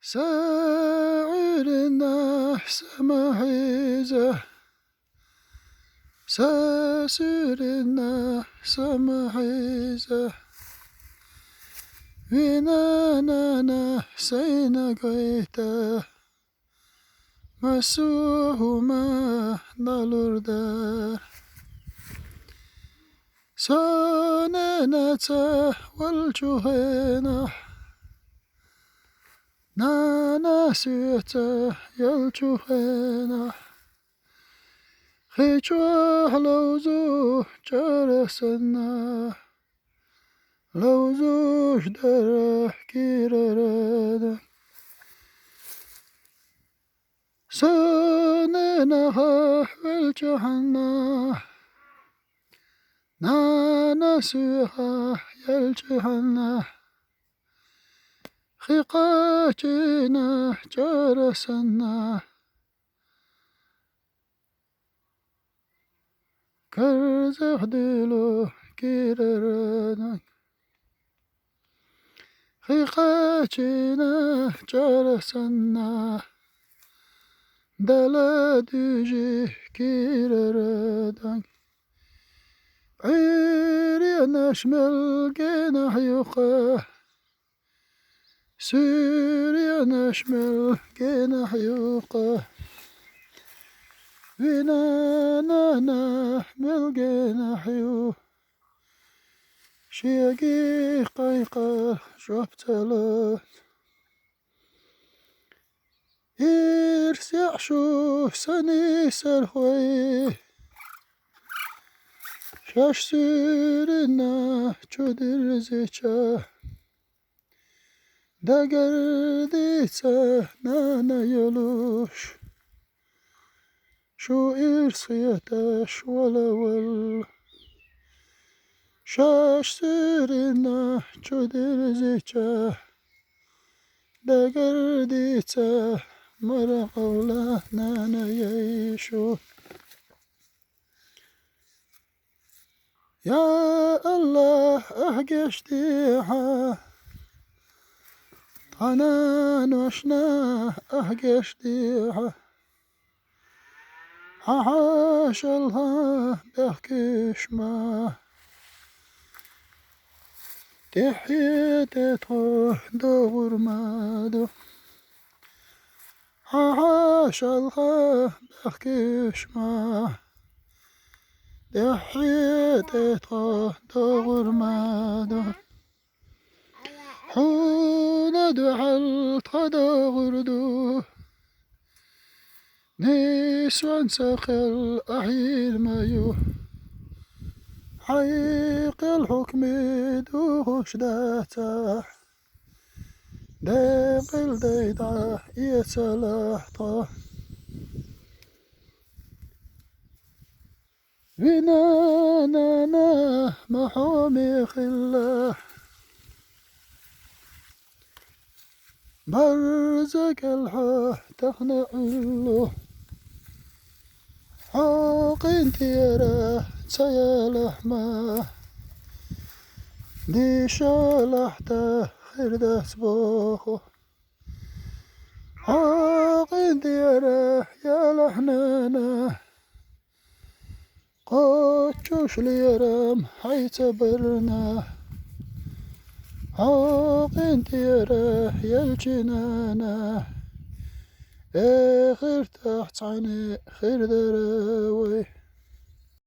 ساعرنا سمحيزة ساسرنا سمحيزة وينانا سينا قيتا مسوهما نالوردار ساننتا والجهينة نانا سيتا يالجهينة خيجوه لوزو جرسنا لوزوش دره كيررده ساننها والجهنة نانا سيها يالجهنة خيقاتنا جرسنا كرزخ دلو كيررنا خيقاتنا جرسنا دلا دوجي كيررنا عيري نشمل جناح يقه سوريا نشمل جناح يقه وينانا نحمل جناح يو شيقي قيقه شبتلت إرسع شو سني سرخوي شاش سورنا چودر زيچه دگرديته نانا يلوش شو إرسيتش ولول شاش سورنا چودر زيچه دگرديته مرقوله نانا يشو يا الله أهجشتيها أنا نشنا أهجشتيها حاش الله بحكيش ما تحيتته دور مادو حاش الله بحكيش ما تحيتته دور مادو حونا دعال تدغردو نسوان ساقل أحيل مايو حيق الحكم دوغش داتا داقل دايدا يتسلحتا بنانا محامي خلا برزق الحاه تخنع له حاق انتيره سيالحما دي شالحته خرده سبوخو حاق انتيره يا لحنانا قاتشوش ليرم حيث برنا حاق انتيره يالجنانا اخر تحت عيني خير درا